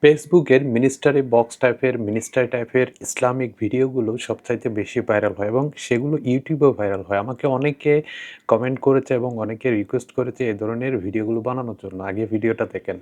ফেসবুকের মিনিস্টারি টাইপের ইসলামিক ভিডিওগুলো সবচাইতে বেশি ভাইরাল হয় এবং সেগুলো ইউটিউবেও ভাইরাল হয়। আমাকে অনেকে কমেন্ট করেছে এবং অনেকে রিকোয়েস্ট করেছে এ ধরনের ভিডিওগুলো বানানোর জন্য। আগে ভিডিওটা দেখেন।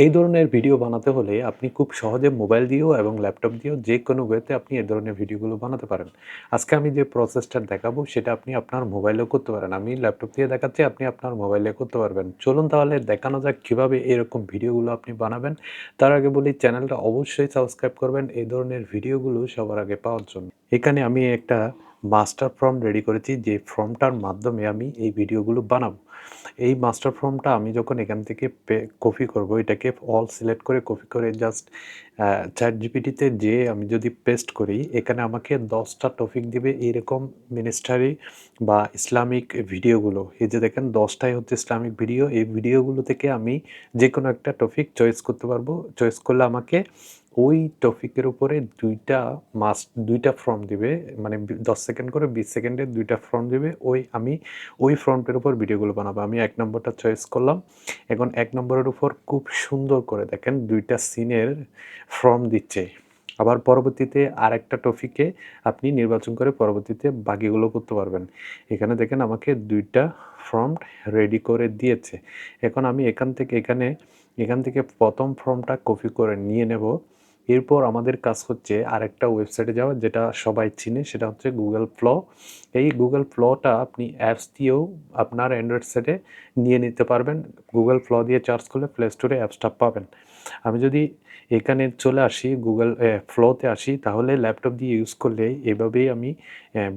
এই ধরনের ভিডিও বানাতে হলে আপনি খুব সহজে মোবাইল দিয়েও এবং ল্যাপটপ দিয়েও যেকোনো ওয়েতে আপনি এ ধরনের ভিডিওগুলো বানাতে পারেন। আজকে আমি যে প্রসেসটা দেখাবো সেটা আপনি আপনার মোবাইলেও করতে পারেন। আমি ল্যাপটপ দিয়ে দেখাচ্ছি, আপনি আপনার মোবাইলে করতে পারবেন। চলুন তাহলে দেখানো যাক কিভাবে এরকম ভিডিওগুলো আপনি বানাবেন। তার আগে বলি চ্যানেলটা অবশ্যই সাবস্ক্রাইব করবেন এই ধরনের ভিডিওগুলো সবার আগে পাওয়ার জন্য। এখানে আমি একটা মাস্টার ফর্ম রেডি করেছি, যে ফর্মটার মাধ্যমে আমি এই ভিডিওগুলো বানাবো। এই মাস্টার ফর্মটা আমি যখন এখান থেকে কপি করব, এটাকে অল সিলেক্ট করে কপি করে জাস্ট ChatGPT-তে যেয়ে আমি যদি পেস্ট করি, এখানে আমাকে 10টা টপিক দিবে এরকম মিনিস্টারি বা ইসলামিক ভিডিওগুলো। এই যে দেখেন 10টাই হচ্ছে ইসলামিক ভিডিও। এই ভিডিওগুলো থেকে আমি যেকোনো একটা টপিক চয়েস করতে পারবো। চয়েস করলে আমাকে ওই টপিকের উপরে 2টা ফর্ম দিবে। মানে 10 সেকেন্ড করে 20 সেকেন্ডের 2টা ফর্ম দিবে। আমি ওই ফর্মটার উপর ভিডিওগুলো বানাবো। আমি 1 নম্বরটা চয়েস করলাম। এখন 1 নম্বরের উপর খুব সুন্দর করে দেখেন 2টা সিনের ফর্ম দিচ্ছে। আবার পরবর্তীতে আরেকটা টপিকে আপনি নির্বাচন করে পরবর্তীতে বাকিগুলো করতে পারবেন। এখানে দেখেন আমাকে 2টা ফর্ম রেডি করে দিয়েছে। এখন আমি এখান থেকে প্রথম ফর্মটা কপি করে নিয়ে নেব। এরপর আমাদের কাজ হচ্ছে আরেকটা ওয়েবসাইটে যাওয়া, যেটা সবাই চিনে, সেটা হচ্ছে গুগল ফ্লো। এই গুগল ফ্লোটা আপনি অ্যাপস দিয়েও আপনার অ্যান্ড্রয়েড সেটে নিয়ে নিতে পারবেন। গুগল ফ্লো দিয়ে সার্চ করলে প্লে স্টোরে অ্যাপসটা পাবেন। আমি যদি এখানে চলে আসি, গুগল ফ্লোতে আসি, তাহলে ল্যাপটপ দিয়ে ইউজ করলে এভাবেই আমি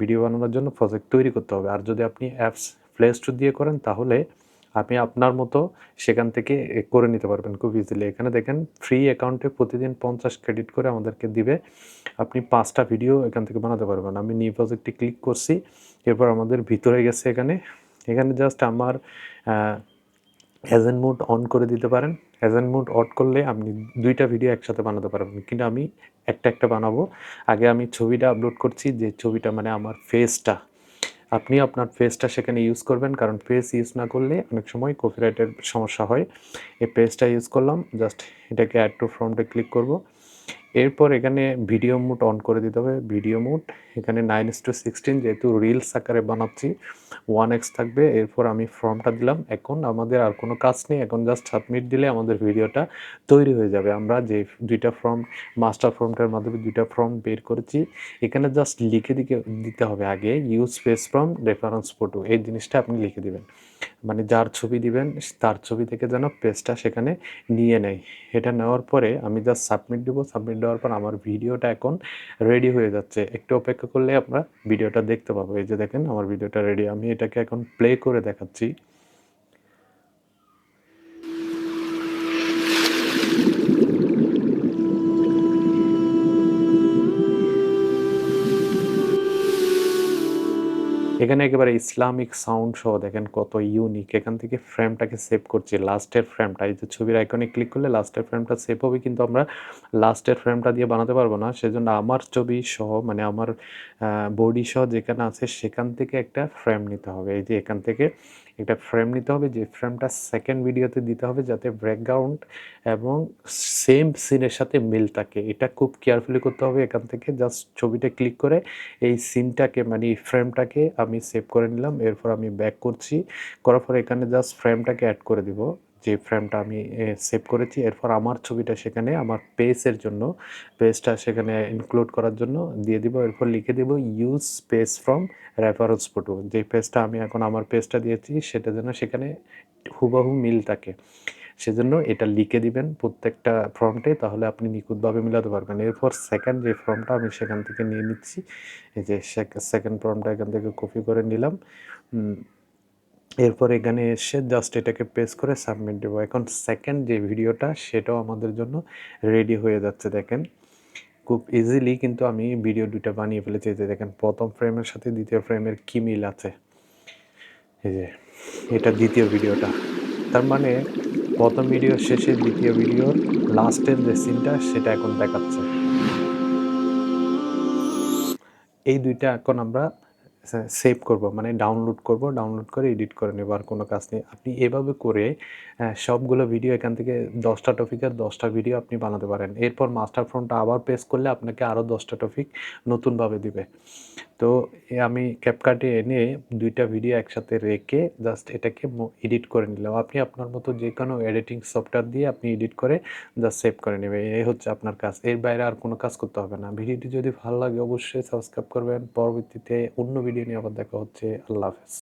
ভিডিও বানানোর জন্য প্রজেক্ট তৈরি করতে হবে। আর যদি আপনি অ্যাপস প্লে স্টোর দিয়ে করেন, তাহলে আপনি আপনার মতো সেখান থেকে করে নিতে পারবেন খুব ইজিলি। এখানে দেখেন ফ্রি অ্যাকাউন্টে প্রতিদিন 50 ক্রেডিট করে আমাদেরকে দিবে। আপনি 5টা ভিডিও এখান থেকে বানাতে পারবেন। আমি নিউ প্রজেক্টে ক্লিক করছি। এরপর আমাদের ভিতরে গেছে এখানে জাস্ট আমার এজেন্ট মোড অন করে দিতে পারেন। এজেন্ট মোড অন করলে আপনি 2টা ভিডিও একসাথে বানাতে পারবেন। কিন্তু আমি একটা বানাবো। আগে আমি ছবিটা আপলোড করছি, যে ছবিটা মানে আমার ফেসটা। আপনি আপনার ফেসটা সেখানে ইউজ করবেন, কারণ ফেস ইউজ না করলে অনেক সময় কপিরাইটের সমস্যা হয়। এই পেজটা ইউজ করলাম, জাস্ট এটাকে অ্যাড টু ফ্রন্টে ক্লিক করব। এরপর এখানে ভিডিও মোড অন করে দিতে হবে। ভিডিও মোড এখানে 9:16, যেহেতু রিলস আকারে বানাচ্ছি 1x থাকবে। এরপর আমি ফর্মটা দিলাম। এখন আমাদের আর কোনো কাজ নেই, এখন জাস্ট সাবমিট দিলে আমাদের ভিডিওটা তৈরি হয়ে যাবে। আমরা যে 2টা ফর্ম মাস্টার ফর্মটার মাধ্যমে 2টা ফর্ম বের করেছি, এখানে জাস্ট লিখে দিতে হবে আগে use space from reference photo. এই জিনিসটা আপনি লিখে দিবেন, মানে যার ছবি দিবেন তার ছবি থেকে যেন পেজটা সেখানে নিয়ে নেয়। এটা নেওয়ার পরে আমি জাস্ট সাবমিট দেবো। সাবমিট দেওয়ার পর আমার ভিডিওটা এখন রেডি হয়ে যাচ্ছে। একটু অপেক্ষা করলে আমরা ভিডিওটা দেখতে পাবো। এই যে দেখেন আমার ভিডিওটা রেডি। আমি এটাকে এখন প্লে করে দেখাচ্ছি। এখানে একেবারে ইসলামিক সাউন্ড সহ দেখেন কত ইউনিক। এখান থেকে ফ্রেমটাকে সেভ করছি, লাস্টের ফ্রেমটা। এই যে ছবির আইকনে ক্লিক করলে লাস্টের ফ্রেমটা সেভ হবে, কিন্তু আমরা লাস্টের ফ্রেমটা দিয়ে বানাতে পারবো না। সেজন্য আমার ছবি সহ, মানে আমার বডি সহ যেখানে আছে সেখান থেকে একটা ফ্রেম নিতে হবে। এই যে এখান থেকে একটা ফ্রেম নিতে হবে, যে ফ্রেমটা সেকেন্ড ভিডিওতে দিতে হবে, যাতে ব্যাকগ্রাউন্ড এবং সেম সিনের সাথে মিল থাকে। এটা খুব কেয়ারফুলি করতে হবে। এখান থেকে জাস্ট ছবিটা ক্লিক করে এই সিনটাকে, মানে এই ফ্রেমটাকে আমি সেভ করে নিলাম। এরপর আমি ব্যাক করছি। করার পর এখানে জাস্ট ফ্রেমটাকে অ্যাড করে দিব, যে ফ্রেমটা আমি সেভ করেছি। এরপর আমার ছবিটা সেখানে আমার পেজের জন্য, পেজটা সেখানে ইনক্লুড করার জন্য দিয়ে দিব। এরপর লিখে দেব use space from reference photo. যে পেজটা আমি এখন আমার পেজটা দিয়েছি সেটা যেন সেখানে হুবহু মিল থাকে, সেজন্য এটা লিখে দিবেন প্রত্যেকটা ফর্মটে, তাহলে আপনি নিখুঁতভাবে মিলাতে পারবেন। এরপর সেকেন্ড যে ফর্মটা আমি সেখান থেকে নিয়ে নিচ্ছি। এই যে সেকেন্ড ফর্মটা এখান থেকে কপি করে নিলাম। এরপর এখানে এসে জাস্ট এটাকে পেস্ট করে সাবমিট দেবো। এখন সেকেন্ড যে ভিডিওটা সেটাও আমাদের জন্য রেডি হয়ে যাচ্ছে। দেখেন খুব ইজিলি কিন্তু আমি ভিডিও 2টা বানিয়ে ফেলেছি। যে দেখেন প্রথম ফ্রেমের সাথে দ্বিতীয় ফ্রেমের কি মিল আছে। এই যে এটা দ্বিতীয় ভিডিওটা। তার মানে ১ম ভিডিওর শেষে দ্বিতীয় ভিডিওর লাস্টের যে সিনটা সেটা এখন দেখাচ্ছে। এই ২ টা এখন আমরা সেভ করব। মানে ডাউনলোড করব। ডাউনলোড করে এডিট করে নেব। আর কোনো কাজ নেই। আপনি এভাবে করে সবগুলো ভিডিও এখান থেকে ১০ টা টপিকের ১০ টা ভিডিও আপনি বানাতে পারেন। এরপর মাস্টার ফোনটা আবার প্রেস করলে আপনাকে আরও ১০ টা টপিক নতুনভাবে দিবে। তো আমি CapCut এ এনে ২ টা ভিডিও একসাথে রেখে জাস্ট এটাকে এডিট করে নিলাম। আপনি আপনার মতো যেকোনো এডিটিং সফটওয়্যার দিয়ে আপনি এডিট করে জাস্ট সেভ করে নিবেন। এই হচ্ছে আপনার কাজ। এর বাইরে আর কোনো কাজ করতে হবে না। ভিডিওটি যদি ভালো লাগে অবশ্যই সাবস্ক্রাইব করবেন। পরবর্তীতে অন্য ভিডিও নিয়ে আবার দেখা হচ্ছে। আল্লাহ হাফেজ।